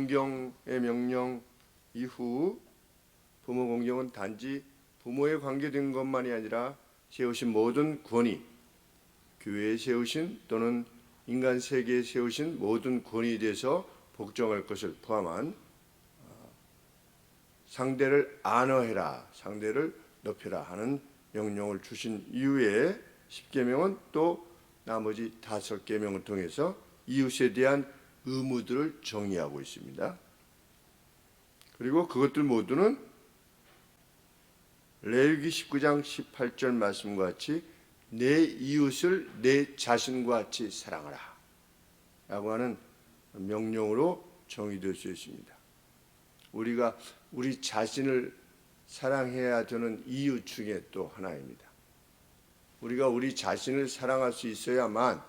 공경의 명령 이후 부모 공경은 단지 부모에 관계된 것만이 아니라 세우신 모든 권위, 교회에 세우신 또는 인간 세계에 세우신 모든 권위에 대해서 복종할 것을 포함한 상대를 안어해라, 상대를 높여라 하는 명령을 주신 이후에 10계명은 또 나머지 5계명을 통해서 이웃에 대한 의무들을 정의하고 있습니다. 그리고 그것들 모두는 레위기 19장 18절 말씀과 같이 내 이웃을 내 자신과 같이 사랑하라 라고 하는 명령으로 정의될 수 있습니다. 우리가 우리 자신을 사랑해야 되는 이유 중에 또 하나입니다. 우리가 우리 자신을 사랑할 수 있어야만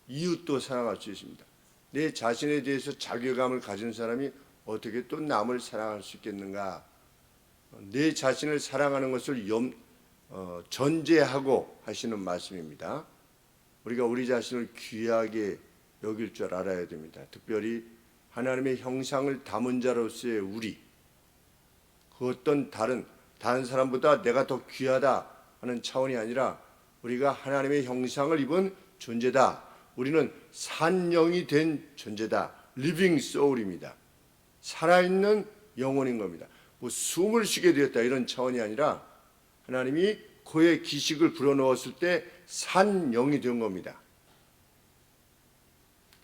이웃도 사랑할 수 있습니다. 내 자신에 대해서 자괴감을 가진 사람이 어떻게 또 남을 사랑할 수 있겠는가? 내 자신을 사랑하는 것을 전제하고 하시는 말씀입니다. 우리가 우리 자신을 귀하게 여길 줄 알아야 됩니다. 특별히 하나님의 형상을 담은 자로서의 우리, 그 어떤 다른 사람보다 내가 더 귀하다 하는 차원이 아니라 우리가 하나님의 형상을 입은 존재다. 우리는 산영이 된 존재다. 리빙 소울입니다. 살아있는 영혼인 겁니다. 뭐 숨을 쉬게 되었다 이런 차원이 아니라 하나님이 코에 기식을 불어넣었을 때 산영이 된 겁니다.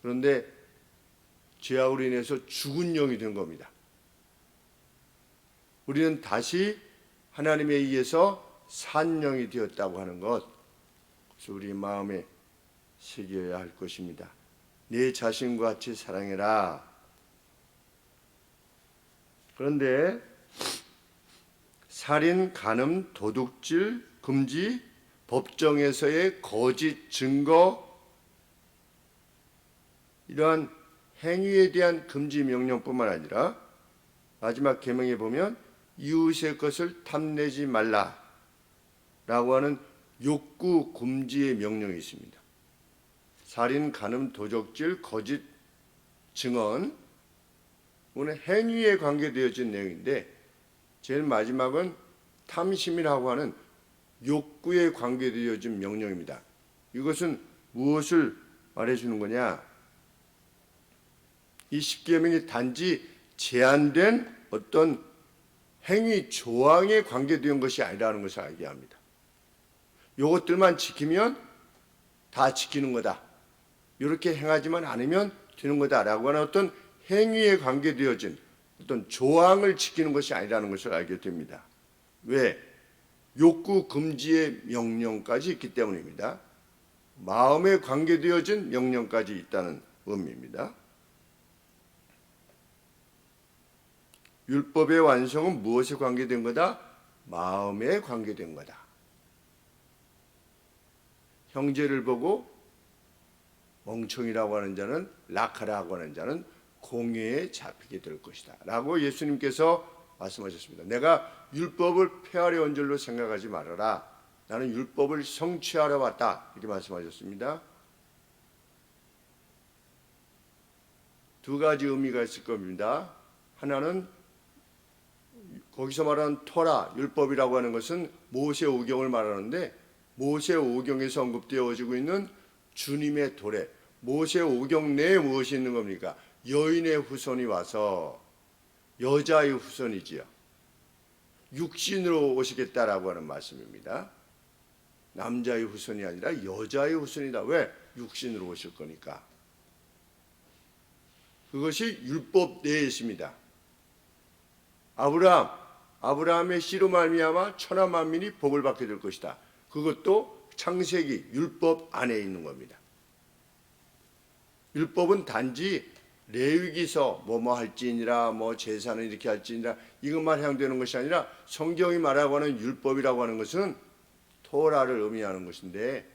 그런데 죄악으로 인해서 죽은 영이 된 겁니다. 우리는 다시 하나님에 의해서 산영이 되었다고 하는 것, 그래서 우리 마음에 새겨야 할 것입니다. 내 자신과 같이 사랑해라. 그런데 살인, 간음, 도둑질, 금지, 법정에서의 거짓 증거, 이러한 행위에 대한 금지 명령뿐만 아니라 마지막 계명에 보면 이웃의 것을 탐내지 말라라고 하는 욕구 금지의 명령이 있습니다. 살인, 간음, 도적질, 거짓 증언, 오늘 행위에 관계되어진 내용인데 제일 마지막은 탐심이라고 하는 욕구에 관계되어진 명령입니다. 이것은 무엇을 말해주는 거냐? 이 10계명이 단지 제한된 어떤 행위 조항에 관계된 것이 아니라는 것을 알게 합니다. 이것들만 지키면 다 지키는 거다. 이렇게 행하지만 않으면 되는 거다라고 하는 어떤 행위에 관계되어진 어떤 조항을 지키는 것이 아니라는 것을 알게 됩니다. 왜? 욕구 금지의 명령까지 있기 때문입니다. 마음에 관계되어진 명령까지 있다는 의미입니다. 율법의 완성은 무엇에 관계된 거다? 마음에 관계된 거다. 형제를 보고 멍청이라고 하는 자는, 라카라고 하는 자는 공회에 잡히게 될 것이다 라고 예수님께서 말씀하셨습니다. 내가 율법을 폐하려 온 줄로 생각하지 말아라. 나는 율법을 성취하러 왔다 이렇게 말씀하셨습니다. 두 가지 의미가 있을 겁니다. 하나는 거기서 말하는 토라, 율법이라고 하는 것은 모세 오경을 말하는데 모세 오경에서 언급되어지고 있는 주님의 도래, 모세 오경 내에 무엇이 있는 겁니까? 여인의 후손이 와서 여자의 후손이지요. 육신으로 오시겠다라고 하는 말씀입니다. 남자의 후손이 아니라 여자의 후손이다. 왜? 육신으로 오실 거니까. 그것이 율법 내에 있습니다. 아브라함의 씨로 말미암아 천하 만민이 복을 받게 될 것이다. 그것도 창세기 율법 안에 있는 겁니다. 율법은 단지 레위기서 뭐뭐 할지니라, 뭐 제사는 이렇게 할지니라 이것만 해당되는 것이 아니라 성경이 말하고 하는 율법이라고 하는 것은 토라를 의미하는 것인데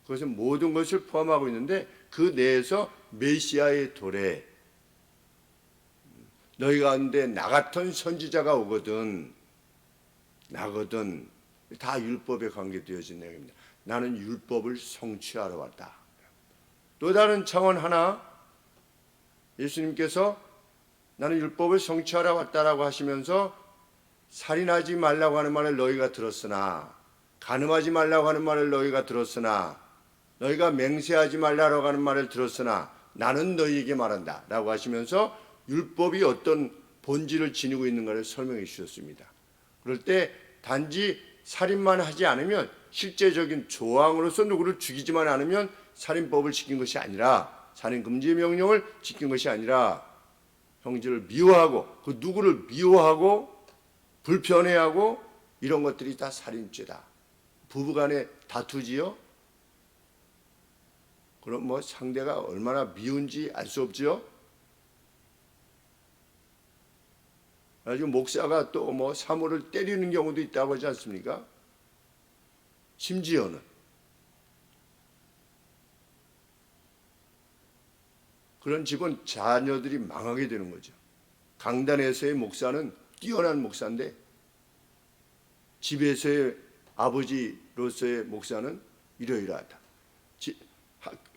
그것은 모든 것을 포함하고 있는데 그 내에서 메시아의 도래, 너희 가운데 나 같은 선지자가 오거든, 나거든, 다 율법에 관계되어진 내용입니다. 나는 율법을 성취하러 왔다. 또 다른 차원 하나, 예수님께서 나는 율법을 성취하러 왔다라고 하시면서 살인하지 말라고 하는 말을 너희가 들었으나, 간음하지 말라고 하는 말을 너희가 들었으나, 너희가 맹세하지 말라고 하는 말을 들었으나 나는 너희에게 말한다 라고 하시면서 율법이 어떤 본질을 지니고 있는가를 설명해 주셨습니다. 그럴 때 단지 살인만 하지 않으면, 실제적인 조항으로서 누구를 죽이지만 않으면 살인법을 지킨 것이 아니라, 살인 금지 명령을 지킨 것이 아니라 형제를 미워하고 그 누구를 미워하고 불편해하고 이런 것들이 다 살인죄다. 부부간에 다투지요? 그럼 뭐 상대가 얼마나 미운지 알 수 없지요? 아주 목사가 또 뭐 사모를 때리는 경우도 있다고 하지 않습니까? 심지어는 그런 집은 자녀들이 망하게 되는 거죠. 강단에서의 목사는 뛰어난 목사인데 집에서의 아버지로서의 목사는 이러이러하다.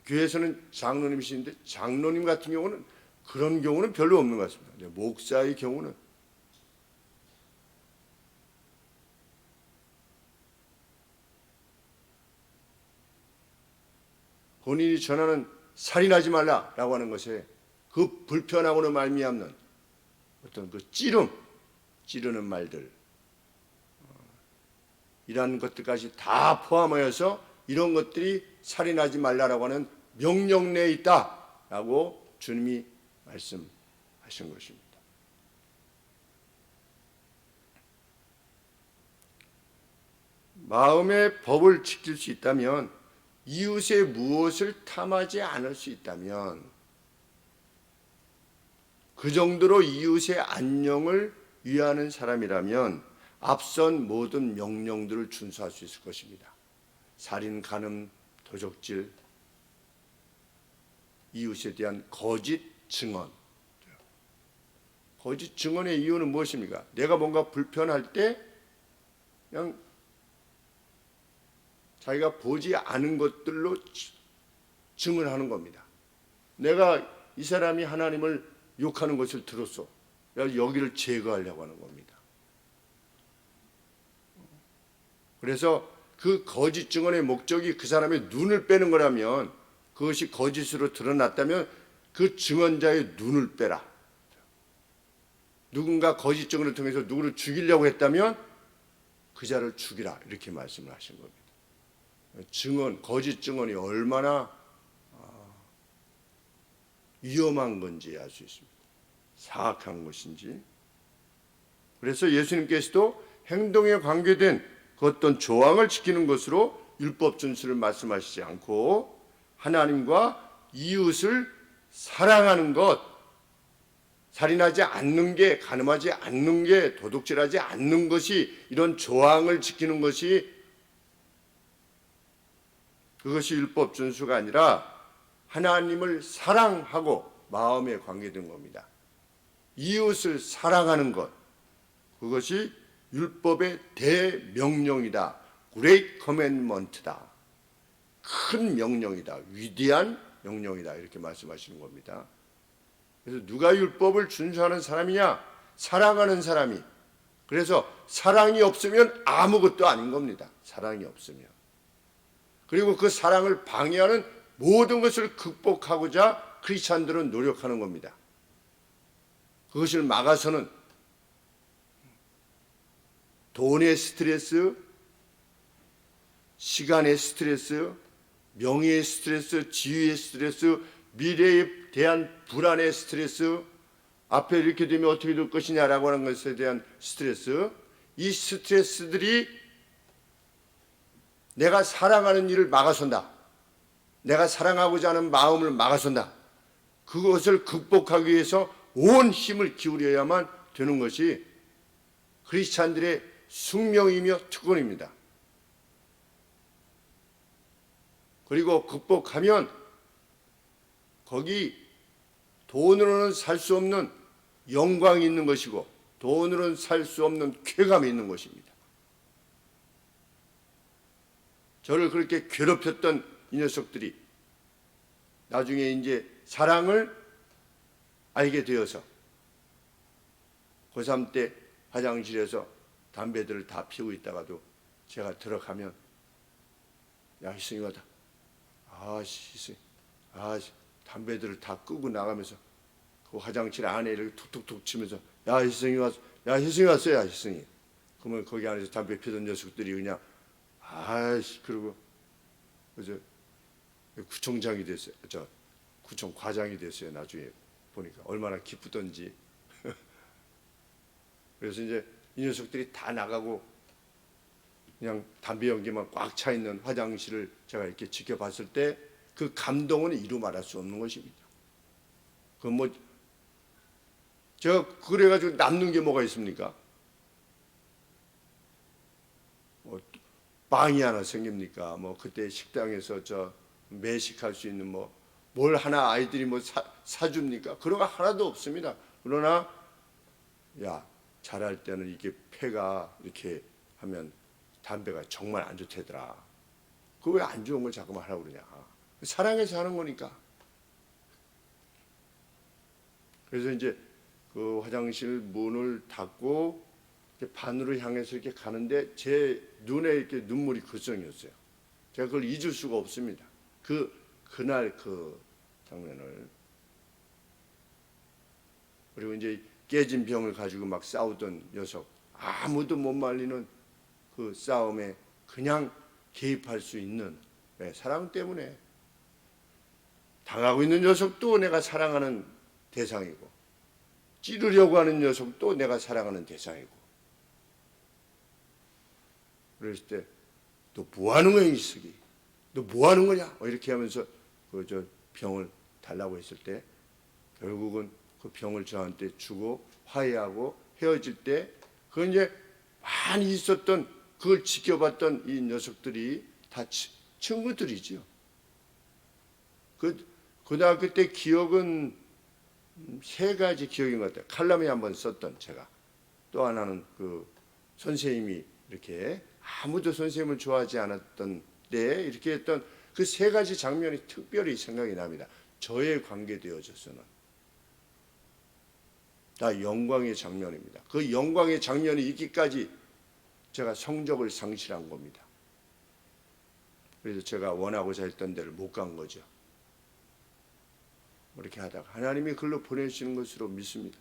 교회에서는 장로님이신데 장로님 같은 경우는 그런 경우는 별로 없는 것 같습니다. 목사의 경우는 본인이 전하는 살인하지 말라라고 하는 것에 그 불편함으로 말미암는 어떤 그 찌르는 말들, 이러한 것들까지 다 포함하여서 이런 것들이 살인하지 말라라고 하는 명령 내에 있다라고 주님이 말씀하신 것입니다. 마음의 법을 지킬 수 있다면, 이웃의 무엇을 탐하지 않을 수 있다면, 그 정도로 이웃의 안녕을 위하는 사람이라면 앞선 모든 명령들을 준수할 수 있을 것입니다. 살인, 간음, 도적질, 이웃에 대한 거짓 증언. 거짓 증언의 이유는 무엇입니까? 내가 뭔가 불편할 때 그냥 자기가 보지 않은 것들로 증언하는 겁니다. 내가 이 사람이 하나님을 욕하는 것을 들었어. 여기를 제거하려고 하는 겁니다. 그래서 그 거짓 증언의 목적이 그 사람의 눈을 빼는 거라면, 그것이 거짓으로 드러났다면 그 증언자의 눈을 빼라. 누군가 거짓 증언을 통해서 누구를 죽이려고 했다면 그 자를 죽이라, 이렇게 말씀을 하신 겁니다. 증언, 거짓 증언이 얼마나 위험한 건지 알 수 있습니다. 사악한 것인지. 그래서 예수님께서도 행동에 관계된 그 어떤 조항을 지키는 것으로 율법 준수를 말씀하시지 않고, 하나님과 이웃을 사랑하는 것, 살인하지 않는 게, 간음하지 않는 게, 도둑질하지 않는 것이, 이런 조항을 지키는 것이, 그것이 율법 준수가 아니라 하나님을 사랑하고 마음에 관계된 겁니다. 이웃을 사랑하는 것, 그것이 율법의 대명령이다. Great Commandment다. 큰 명령이다. 위대한 명령이다. 이렇게 말씀하시는 겁니다. 그래서 누가 율법을 준수하는 사람이냐? 사랑하는 사람이. 그래서 사랑이 없으면 아무것도 아닌 겁니다. 사랑이 없으면. 그리고 그 사랑을 방해하는 모든 것을 극복하고자 크리스찬들은 노력하는 겁니다. 그것을 막아서는 돈의 스트레스, 시간의 스트레스, 명예의 스트레스, 지위의 스트레스, 미래에 대한 불안의 스트레스, 앞에 이렇게 되면 어떻게 될 것이냐라고 하는 것에 대한 스트레스, 이 스트레스들이 내가 사랑하는 일을 막아선다. 내가 사랑하고자 하는 마음을 막아선다. 그것을 극복하기 위해서 온 힘을 기울여야만 되는 것이 크리스찬들의 숙명이며 특권입니다. 그리고 극복하면 거기 돈으로는 살 수 없는 영광이 있는 것이고, 돈으로는 살 수 없는 쾌감이 있는 것입니다. 저를 그렇게 괴롭혔던 이 녀석들이 나중에 이제 사랑을 알게 되어서 고3 때 화장실에서 담배들을 다 피우고 있다가도 제가 들어가면 야 희승이 와다. 희승이 담배들을 다 끄고 나가면서 그 화장실 안에 이렇게 툭툭툭 치면서 야 희승이 왔어. 야 희승이 왔어. 야 희승이. 그러면 거기 안에서 담배 피던 녀석들이 그냥 그러고 그저 구청장이 됐어요. 구청 과장이 됐어요. 나중에 보니까 얼마나 기쁘던지. 그래서 이제 이 녀석들이 다 나가고 그냥 담배 연기만 꽉 차 있는 화장실을 제가 이렇게 지켜봤을 때 그 감동은 이루 말할 수 없는 것입니다. 그 뭐 제가 그래가지고 남는 게 뭐가 있습니까? 뭐 빵이 하나 생깁니까? 뭐 그때 식당에서 매식할 수 있는 뭘 하나 아이들이 사줍니까? 그런 거 하나도 없습니다. 그러나 야 잘할 때는 이게 폐가 이렇게 하면 담배가 정말 안 좋대더라. 그 왜 안 좋은 걸 자꾸만 하라고 그러냐. 사랑해서 하는 거니까. 그래서 이제 그 화장실 문을 닫고 반으로 향해서 이렇게 가는데 제 눈에 이렇게 눈물이 글썽이었어요. 제가 그걸 잊을 수가 없습니다. 그날 그 장면을. 그리고 이제 깨진 병을 가지고 막 싸우던 녀석, 아무도 못 말리는 그 싸움에 그냥 개입할 수 있는 사랑 때문에 당하고 있는 녀석도 내가 사랑하는 대상이고 찌르려고 하는 녀석도 내가 사랑하는 대상이고 그랬을 때 너 뭐 하는 거야 이석이? 너 뭐 하는 거냐? 이렇게 하면서 병을 달라고 했을 때 결국은 그 병을 저한테 주고 화해하고 헤어질 때 그건 이제 많이 있었던 그걸 지켜봤던 이 녀석들이 다 친구들이죠. 그 고등학교 때 기억은 3가지 기억인 것 같아요. 칼럼에 한번 썼던 제가. 또 하나는 그 선생님이 이렇게 아무도 선생님을 좋아하지 않았던 때 이렇게 했던 그 3가지 장면이 특별히 생각이 납니다. 저의 관계에 되어져서는 다 영광의 장면입니다. 그 영광의 장면이 있기까지 제가 성적을 상실한 겁니다. 그래서 제가 원하고자 했던 데를 못 간 거죠. 이렇게 하다가 하나님이 글로 보내시는 것으로 믿습니다.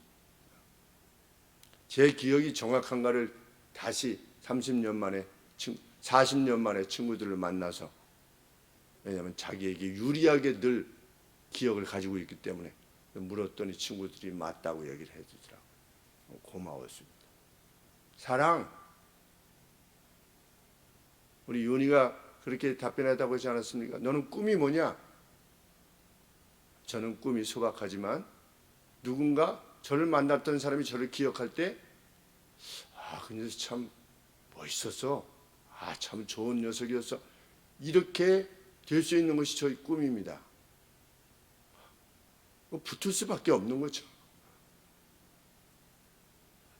제 기억이 정확한가를 다시 30년 만에 40년 만에 친구들을 만나서 왜냐하면 자기에게 유리하게 늘 기억을 가지고 있기 때문에 물었더니 친구들이 맞다고 얘기를 해주더라고요. 고마웠습니다. 사랑. 우리 윤희가 그렇게 답변하다고 하지 않았습니까? 너는 꿈이 뭐냐? 저는 꿈이 소박하지만 누군가 저를 만났던 사람이 저를 기억할 때 그 녀석 참 멋있었어. 참 좋은 녀석이었어. 이렇게 될 수 있는 것이 저희 꿈입니다. 붙을 수밖에 없는 거죠.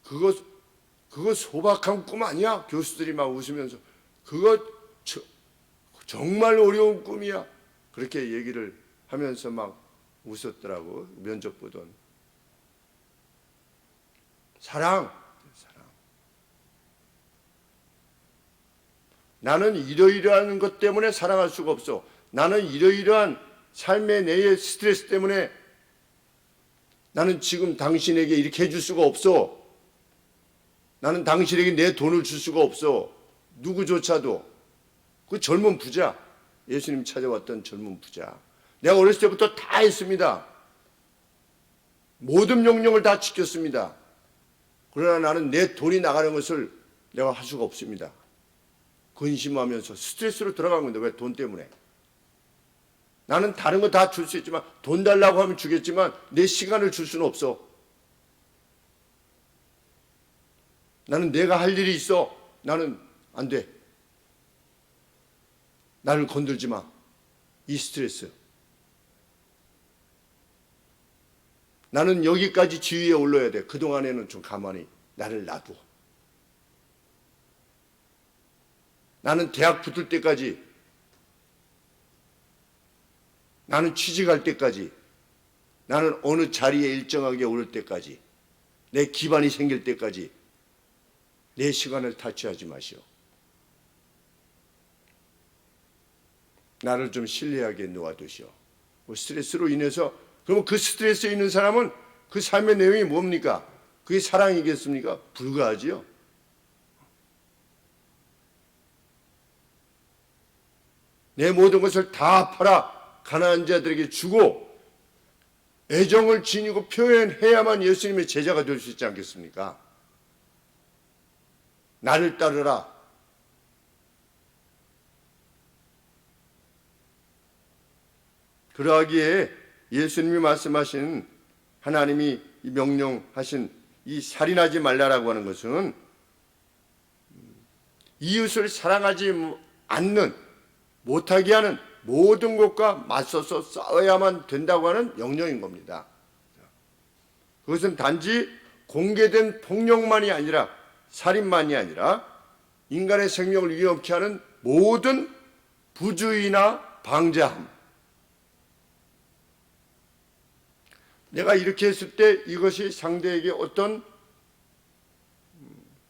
그거 소박한 꿈 아니야? 교수들이 막 웃으면서 그거 정말 어려운 꿈이야. 그렇게 얘기를 하면서 막 웃었더라고. 면접 보던. 사랑. 나는 이러이러한 것 때문에 사랑할 수가 없어. 나는 이러이러한 삶의 내의 스트레스 때문에 나는 지금 당신에게 이렇게 해줄 수가 없어. 나는 당신에게 내 돈을 줄 수가 없어. 누구조차도. 그 젊은 부자. 예수님 찾아왔던 젊은 부자. 내가 어렸을 때부터 다 했습니다. 모든 명령을 다 지켰습니다. 그러나 나는 내 돈이 나가는 것을 내가 할 수가 없습니다. 근심하면서 스트레스로 들어간 건데 왜 돈 때문에? 나는 다른 거 다 줄 수 있지만 돈 달라고 하면 주겠지만 내 시간을 줄 수는 없어. 나는 내가 할 일이 있어. 나는 안 돼. 나를 건들지 마. 이 스트레스. 나는 여기까지 지위에 올라야 돼. 그동안에는 좀 가만히 나를 놔둬. 나는 대학 붙을 때까지, 나는 취직할 때까지, 나는 어느 자리에 일정하게 오를 때까지, 내 기반이 생길 때까지 내 시간을 타치하지 마시오. 나를 좀 신뢰하게 놓아두시오. 스트레스로 인해서, 그러면 그 스트레스에 있는 사람은 그 삶의 내용이 뭡니까? 그게 사랑이겠습니까? 불가하지요. 내 모든 것을 다 팔아 가난한 자들에게 주고 애정을 지니고 표현해야만 예수님의 제자가 될 수 있지 않겠습니까? 나를 따르라. 그러하기에 예수님이 말씀하신, 하나님이 명령하신 이 살인하지 말라라고 하는 것은 이웃을 사랑하지 않는, 못하게 하는 모든 것과 맞서서 싸워야만 된다고 하는 명령인 겁니다. 그것은 단지 공개된 폭력만이 아니라, 살인만이 아니라 인간의 생명을 위협케 하는 모든 부주의나 방자함. 내가 이렇게 했을 때 이것이 상대에게 어떤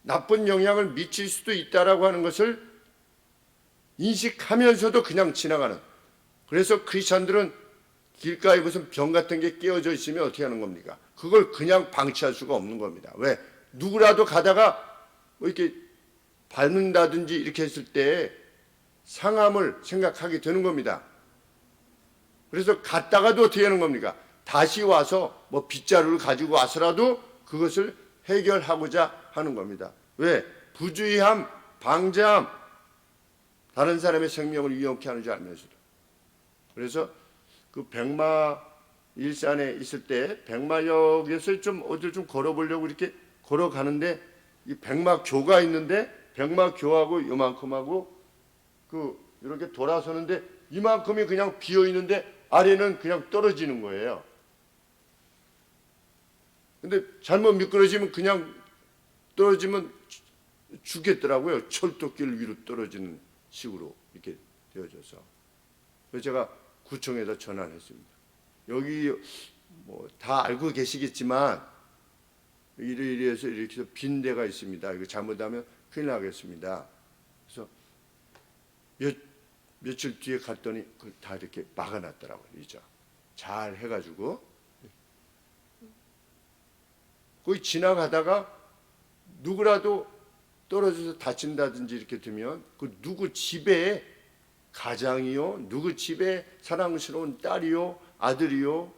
나쁜 영향을 미칠 수도 있다라고 하는 것을 인식하면서도 그냥 지나가는. 그래서 크리스천들은 길가에 무슨 병 같은 게 끼어져 있으면 어떻게 하는 겁니까? 그걸 그냥 방치할 수가 없는 겁니다. 왜? 누구라도 가다가 뭐 이렇게 밟는다든지 이렇게 했을 때 상함을 생각하게 되는 겁니다. 그래서 갔다가도 어떻게 하는 겁니까? 다시 와서 뭐 빗자루를 가지고 와서라도 그것을 해결하고자 하는 겁니다. 왜? 부주의함, 방자함, 다른 사람의 생명을 위협케 하는 줄 알면서도. 그래서 그 백마 일산에 있을 때 백마역에서 좀 어딜 좀 걸어보려고 이렇게 걸어가는데, 이 백마교가 있는데 백마교하고 요만큼하고 그 이렇게 돌아서는데 이만큼이 그냥 비어 있는데 아래는 그냥 떨어지는 거예요. 근데 잘못 미끄러지면 그냥 떨어지면 죽겠더라고요. 철도길 위로 떨어지는 식으로 이렇게 되어져서. 그래서 제가 구청에다 전화를 했습니다. 여기 뭐 다 알고 계시겠지만 이래서 이렇게 해서 빈 데가 있습니다. 이거 잘못하면 큰일 나겠습니다. 그래서 며칠 뒤에 갔더니 그걸 다 이렇게 막아놨더라고요. 이제 잘 해가지고. 거기 지나가다가 누구라도 떨어져서 다친다든지 이렇게 되면 그 누구 집에 가장이요, 누구 집에 사랑스러운 딸이요, 아들이요,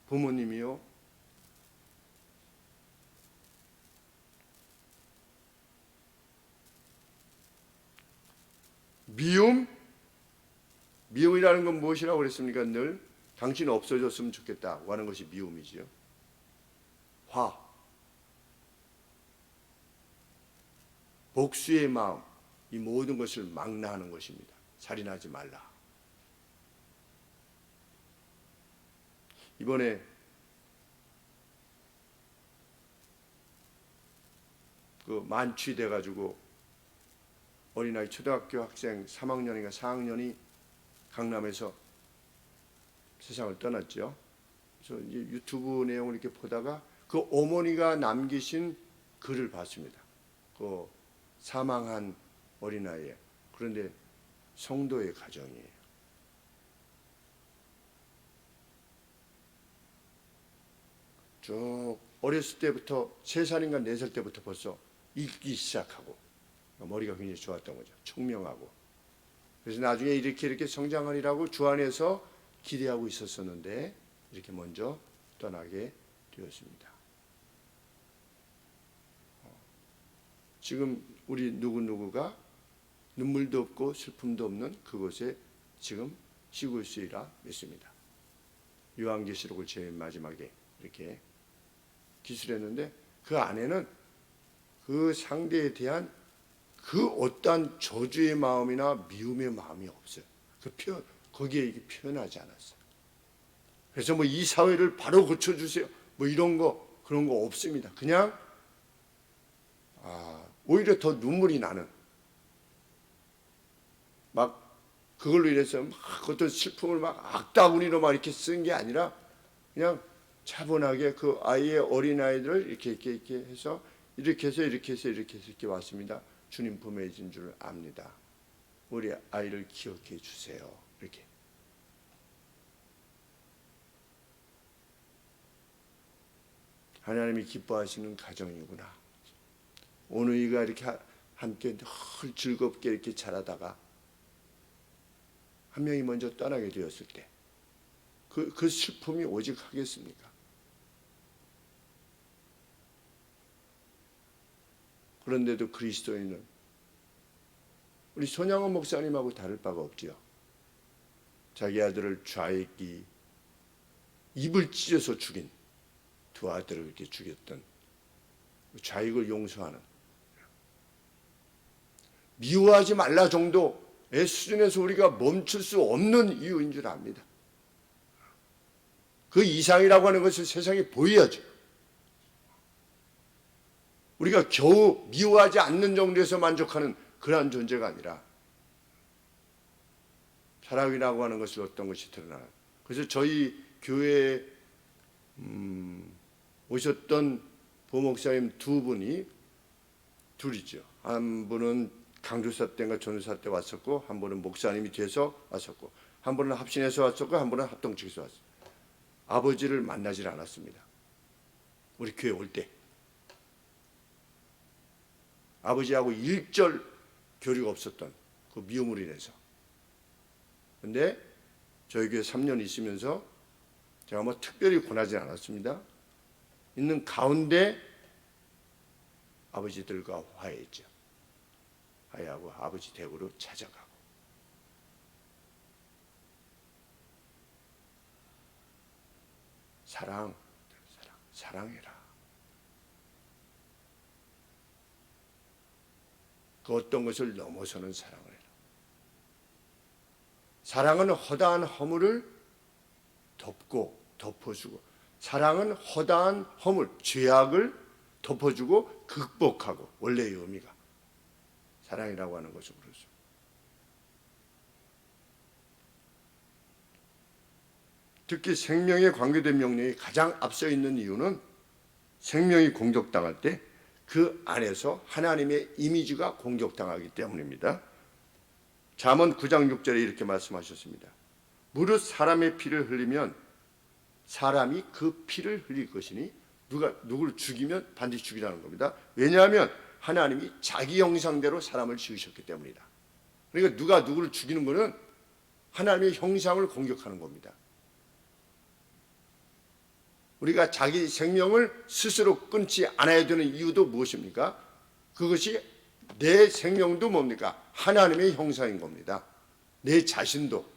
부모님이요, 미움이라는 건 무엇이라고 그랬습니까? 늘 당신 없어졌으면 좋겠다고 하는 것이 미움이지요. 화, 복수의 마음, 이 모든 것을 망라하는 것입니다. 살인하지 말라. 이번에 그 만취돼 가지고 어린아이 초등학교 학생 3학년인가 4학년이 강남에서 세상을 떠났죠. 그래서 이제 유튜브 내용을 이렇게 보다가 그 어머니가 남기신 글을 봤습니다. 그 사망한 어린아이예요. 그런데 성도의 가정이에요. 쭉 어렸을 때부터 3살인가 4살 때부터 벌써 읽기 시작하고 머리가 굉장히 좋았던 거죠. 총명하고. 그래서 나중에 이렇게 성장하리라고 주 안에서 기대하고 있었었는데 이렇게 먼저 떠나게 되었습니다. 지금 우리 누구누구가 눈물도 없고 슬픔도 없는 그곳에 지금 쉬고 있으리라 믿습니다. 요한계시록을 제일 마지막에 이렇게 기술했는데 그 안에는 그 상대에 대한 그 어떠한 저주의 마음이나 미움의 마음이 없어요. 거기에 이게 표현하지 않았어요. 그래서 뭐 이 사회를 바로 고쳐주세요. 뭐 이런 거 그런 거 없습니다. 그냥 오히려 더 눈물이 나는, 막 그걸로 인해서 막 어떤 슬픔을 막 악다구니로 막 이렇게 쓴 게 아니라 그냥 차분하게 그 아이의 어린아이들을 이렇게 해서 이렇게 해서 이렇게 왔습니다. 주님 품에 있는 줄 압니다. 우리 아이를 기억해 주세요. 이렇게. 하나님이 기뻐하시는 가정이구나. 오누이가 이렇게 함께 늘 즐겁게 이렇게 자라다가 한 명이 먼저 떠나게 되었을 때 그 슬픔이 오직 하겠습니까? 그런데도 그리스도인은 우리 손양원 목사님하고 다를 바가 없지요. 자기 아들을 좌익이 입을 찢어서 죽인 두 아들을 이렇게 죽였던 좌익을 용서하는, 미워하지 말라 정도의 수준에서 우리가 멈출 수 없는 이유인 줄 압니다. 그 이상이라고 하는 것을 세상에 보여야죠. 우리가 겨우 미워하지 않는 정도에서 만족하는 그러한 존재가 아니라 사랑이라고 하는 것을 어떤 것이 드러나는. 그래서 저희 교회에 오셨던 부목사님 두 분이 둘이죠. 한 분은 강조사 때인가 전도사 때 왔었고, 한 분은 목사님이 돼서 왔었고, 한 분은 합신해서 왔었고, 한 분은 합동 측에서 왔어요. 아버지를 만나질 않았습니다. 우리 교회 올 때. 아버지하고 일절 교류가 없었던 그 미움으로 인해서. 근데 저희 교회 3년 있으면서 제가 뭐 특별히 권하지 않았습니다. 있는 가운데 아버지들과 화해했죠. 화해하고 아버지 댁으로 찾아가고. 사랑해라. 그 어떤 것을 넘어서는 사랑을 해라. 사랑은 허다한 허물을 덮어주고, 사랑은 허다한 허물, 죄악을 덮어주고 극복하고, 원래의 의미가 사랑이라고 하는 것을 그러죠. 특히 생명에 관계된 명령이 가장 앞서 있는 이유는 생명이 공격당할 때 그 안에서 하나님의 이미지가 공격당하기 때문입니다. 잠언 9장 6절에 이렇게 말씀하셨습니다. 무릇 사람의 피를 흘리면 사람이 그 피를 흘릴 것이니 누구를 죽이면 반드시 죽이라는 겁니다. 왜냐하면 하나님이 자기 형상대로 사람을 지으셨기 때문이다. 그러니까 누가 누구를 죽이는 것은 하나님의 형상을 공격하는 겁니다. 우리가 자기 생명을 스스로 끊지 않아야 되는 이유도 무엇입니까? 그것이 내 생명도 뭡니까? 하나님의 형상인 겁니다. 내 자신도.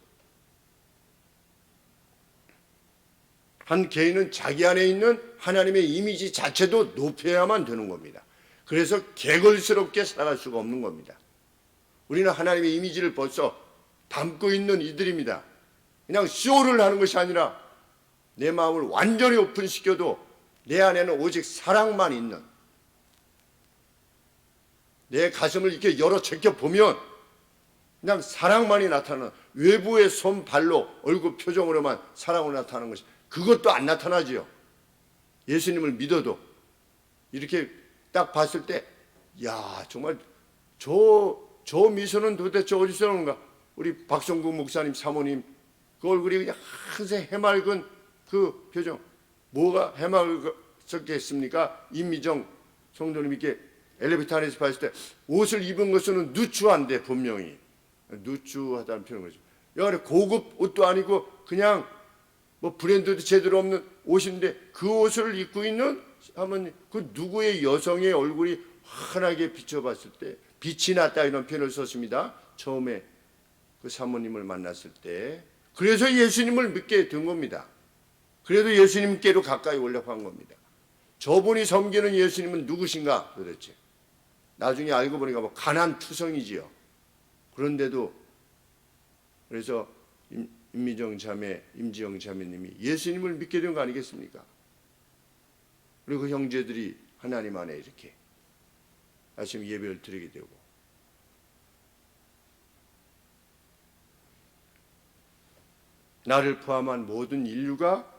한 개인은 자기 안에 있는 하나님의 이미지 자체도 높여야만 되는 겁니다. 그래서 개걸스럽게 살아갈 수가 없는 겁니다. 우리는 하나님의 이미지를 벌써 담고 있는 이들입니다. 그냥 쇼를 하는 것이 아니라 내 마음을 완전히 오픈시켜도 내 안에는 오직 사랑만 있는, 내 가슴을 이렇게 열어 제껴보면 그냥 사랑만이 나타나는, 외부의 손, 발로, 얼굴 표정으로만 사랑으로 나타나는 것이, 그것도 안 나타나지요. 예수님을 믿어도 이렇게 딱 봤을 때, 야, 정말 저 미소는 도대체 어디서 오는가? 우리 박성국 목사님 사모님 그 얼굴이 그냥 항상 해맑은 그 표정, 뭐가 해맑었겠습니까? 임미정 성도님 이렇게 엘리베이터 안에서 봤을 때 옷을 입은 것은 누추한데, 분명히 누추하다는 표현을 거죠. 여간에 고급 옷도 아니고 그냥 뭐 브랜드도 제대로 없는 옷인데 그 옷을 입고 있는 하면 그 누구의 여성의 얼굴이 환하게 비춰봤을 때 빛이 났다, 이런 표현을 썼습니다. 처음에 그 사모님을 만났을 때. 그래서 예수님을 믿게 된 겁니다. 그래도 예수님께로 가까이 오려고 한 겁니다. 저분이 섬기는 예수님은 누구신가 도대체? 나중에 알고 보니까 뭐 가난투성이지요. 그런데도 그래서 임미정 자매, 임지영 자매님이 예수님을 믿게 된 거 아니겠습니까? 그리고 그 형제들이 하나님 안에 이렇게 아침 예배를 드리게 되고, 나를 포함한 모든 인류가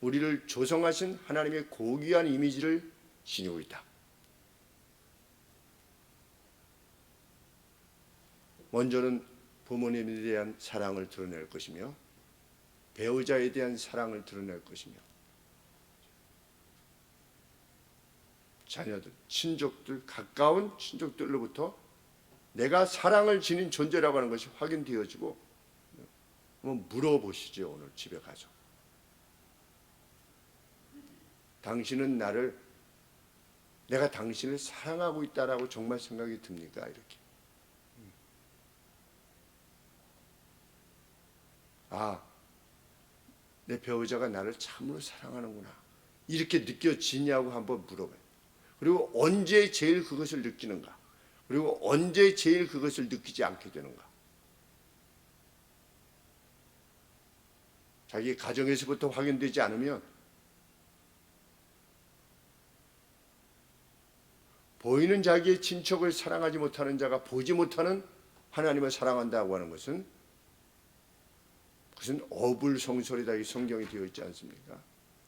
우리를 조성하신 하나님의 고귀한 이미지를 지니고 있다. 먼저는 부모님에 대한 사랑을 드러낼 것이며 배우자에 대한 사랑을 드러낼 것이며 자녀들, 친족들, 가까운 친족들로부터 내가 사랑을 지닌 존재라고 하는 것이 확인되어지고 한번 물어보시죠. 오늘 집에 가서 당신은 내가 당신을 사랑하고 있다라고 정말 생각이 듭니까? 이렇게. 내 배우자가 나를 참으로 사랑하는구나. 이렇게 느껴지냐고 한번 물어봐요. 그리고 언제 제일 그것을 느끼는가? 그리고 언제 제일 그것을 느끼지 않게 되는가? 자기 가정에서부터 확인되지 않으면 보이는 자기의 친척을 사랑하지 못하는 자가 보지 못하는 하나님을 사랑한다고 하는 것은 그것은 어불성설이다. 이 성경이 되어 있지 않습니까?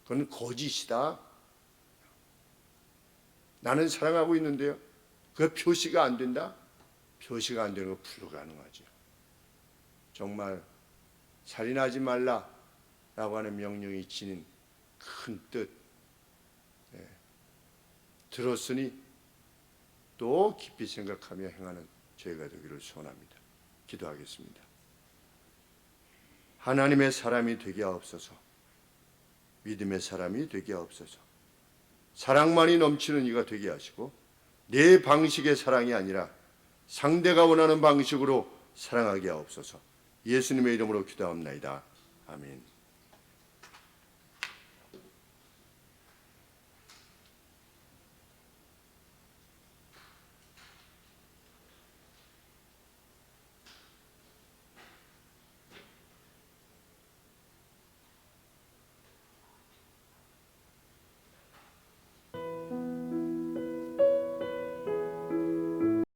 그건 거짓이다. 나는 사랑하고 있는데요. 그 표시가 안 된다? 표시가 안 되는 거 불가능하죠. 정말 살인하지 말라라고 하는 명령이 지닌 큰 뜻 들었으니 또 깊이 생각하며 행하는 저희가 되기를 소원합니다. 기도하겠습니다. 하나님의 사람이 되게 하옵소서. 믿음의 사람이 되게 하옵소서. 사랑만이 넘치는 이가 되게 하시고 내 방식의 사랑이 아니라 상대가 원하는 방식으로 사랑하게 하옵소서. 예수님의 이름으로 기도합나이다. 아멘.